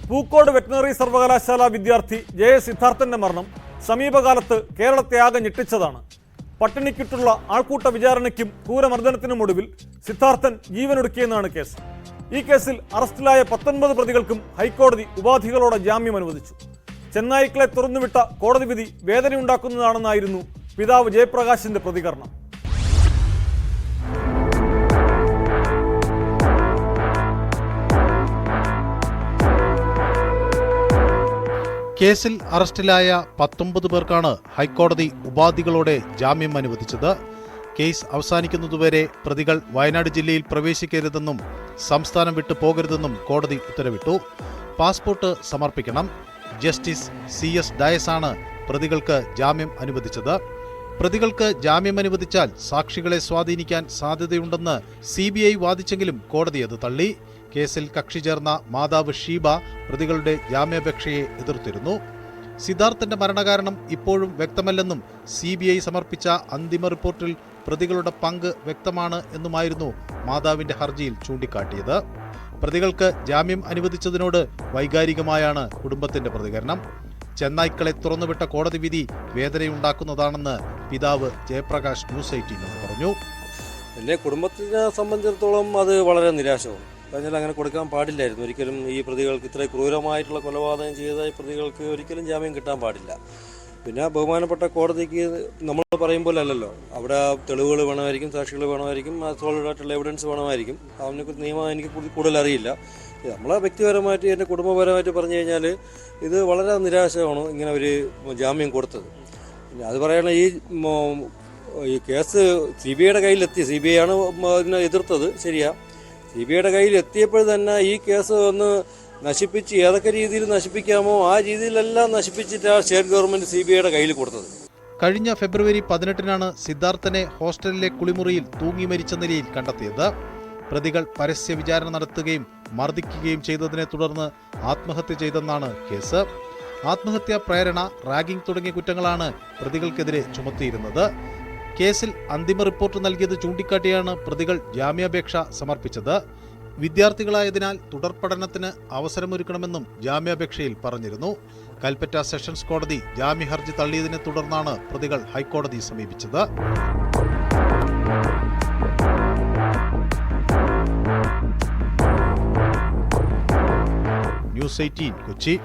Pookode veterinary സർവകലാശാല വിദ്യാർത്ഥി J സിദ്ധാർത്ഥന്റെ മരണം സമീപകാലത്ത് കേരളത്തെ ആകെ ഞെട്ടിച്ചതാണ്. പട്ടിണിക്കിട്ടുള്ള ആൾക്കൂട്ട വിചാരണയ്ക്കും ക്രൂരമർദ്ദനത്തിനുമൊടുവിൽ സിദ്ധാർത്ഥൻ ജീവനൊടുക്കിയെന്നാണ് കേസ്. ഈ കേസിൽ അറസ്റ്റിലായ 19 പ്രതികൾക്കും ഹൈക്കോടതി ഉപാധികളോടെ ജാമ്യം അനുവദിച്ചു. ചെന്നായ്ക്കളെ തുറന്നുവിട്ട കോടതി വിധി വേദനയുണ്ടാക്കുന്നതാണെന്നായിരുന്നു പിതാവ് ജയപ്രകാശിന്റെ പ്രതികരണം. കേസിൽ അറസ്റ്റിലായ 19 പേർക്കാണ് ഹൈക്കോടതി ഉപാധികളോടെ ജാമ്യം അനുവദിച്ചത്. കേസ് അവസാനിക്കുന്നതുവരെ പ്രതികൾ വയനാട് ജില്ലയിൽ പ്രവേശിക്കരുതെന്നും സംസ്ഥാനം വിട്ടു പോകരുതെന്നും കോടതി ഉത്തരവിട്ടു. പാസ്പോർട്ട് സമർപ്പിക്കണം. ജസ്റ്റിസ് CS ഡയസാണ് പ്രതികൾക്ക് ജാമ്യം അനുവദിച്ചത്. പ്രതികൾക്ക് ജാമ്യം അനുവദിച്ചാൽ സാക്ഷികളെ സ്വാധീനിക്കാൻ സാധ്യതയുണ്ടെന്ന് CBI വാദിച്ചെങ്കിലും കോടതി അത് തള്ളി. കേസിൽ കക്ഷി ചേർന്ന മാതാവ് ഷീബ പ്രതികളുടെ ജാമ്യാപേക്ഷയെ എതിർത്തിരുന്നു. സിദ്ധാർത്ഥന്റെ മരണകാരണം ഇപ്പോഴും വ്യക്തമല്ലെന്നും CBI സമർപ്പിച്ച അന്തിമ റിപ്പോർട്ടിൽ പ്രതികളുടെ പങ്ക് വ്യക്തമാണ് എന്നുമായിരുന്നു മാതാവിന്റെ ഹർജിയിൽ ചൂണ്ടിക്കാട്ടിയത്. പ്രതികൾക്ക് ജാമ്യം അനുവദിച്ചതിനോട് വൈകാരികമായാണ് കുടുംബത്തിന്റെ പ്രതികരണം. ചെന്നായ്ക്കളെ തുറന്നുവിട്ട കോടതി വിധി വേദനയുണ്ടാക്കുന്നതാണെന്ന് പിതാവ് ജയപ്രകാശ് ന്യൂസ് 18 പറഞ്ഞു. എൻ്റെ കുടുംബത്തിനെ സംബന്ധിച്ചിടത്തോളം അത് വളരെ നിരാശവും. കാരണം അങ്ങനെ കൊടുക്കാൻ പാടില്ലായിരുന്നു. ഒരിക്കലും ഈ പ്രതികൾക്ക് ഇത്ര ക്രൂരമായിട്ടുള്ള കൊലപാതകം ചെയ്ത ഈ പ്രതികൾക്ക് ഒരിക്കലും ജാമ്യം കിട്ടാൻ പാടില്ല. പിന്നെ ബഹുമാനപ്പെട്ട കോടതിക്ക് നമ്മൾ പറയും പോലെ അല്ലല്ലോ, അവിടെ തെളിവുകൾ വേണമായിരിക്കും, സാക്ഷികൾ വേണമായിരിക്കും, സോളിഡ് ആയിട്ടുള്ള എവിഡൻസ് വേണമായിരിക്കും. അതിനെക്കുറിച്ച് നിയമം എനിക്ക് കൂടുതൽ അറിയില്ല. നമ്മളെ വ്യക്തിപരമായിട്ട് എൻ്റെ കുടുംബപരമായിട്ട് പറഞ്ഞു കഴിഞ്ഞാൽ ഇത് വളരെ നിരാശമാണ് ഇങ്ങനെ ഒരു ജാമ്യം കൊടുത്തത്. പിന്നെ അത് പറയണ ഈ കേസ് CBIയുടെ കയ്യിലെത്തി. CBI ആണ് ഇതിനെ എതിർത്തത്, ശരിയാ. CBIയുടെ കയ്യിൽ എത്തിയപ്പോൾ തന്നെ ഈ കേസ് ഒന്ന് നശിപ്പിച്ച് ഏതൊക്കെ രീതിയിൽ നശിപ്പിക്കാമോ ആ രീതിയിലെല്ലാം നശിപ്പിച്ചിട്ടാണ് സ്റ്റേറ്റ് ഗവൺമെന്റ് CBIയുടെ കയ്യിൽ കൊടുത്തത്. കഴിഞ്ഞ ഫെബ്രുവരി 18-നാണ് സിദ്ധാർത്ഥനെ ഹോസ്റ്റലിലെ കുളിമുറിയിൽ തൂങ്ങി മരിച്ച നിലയിൽ കണ്ടെത്തിയത്. പ്രതികൾ പരസ്യ വിചാരണ നടത്തുകയും മർദ്ദിക്കുകയും ചെയ്തതിനെ തുടർന്ന് ആത്മഹത്യ ചെയ്തെന്നാണ് കേസ്. ആത്മഹത്യാ പ്രേരണ, റാഗിംഗ് തുടങ്ങിയ കുറ്റങ്ങളാണ് പ്രതികൾക്കെതിരെ ചുമത്തിയിരുന്നത്. കേസിൽ അന്തിമ റിപ്പോർട്ട് നൽകിയത് ചൂണ്ടിക്കാട്ടിയാണ് പ്രതികൾ ജാമ്യാപേക്ഷ സമർപ്പിച്ചത്. വിദ്യാർത്ഥികളായതിനാൽ തുടർ പഠനത്തിന് അവസരമൊരുക്കണമെന്നും ജാമ്യാപേക്ഷയിൽ പറഞ്ഞിരുന്നു. കൽപ്പറ്റ സെഷൻസ് കോടതി ജാമ്യഹർജി തള്ളിയതിനെ തുടർന്നാണ് പ്രതികൾ ഹൈക്കോടതിയെ സമീപിച്ചത്. ന്യൂസ് 18 കൊച്ചി.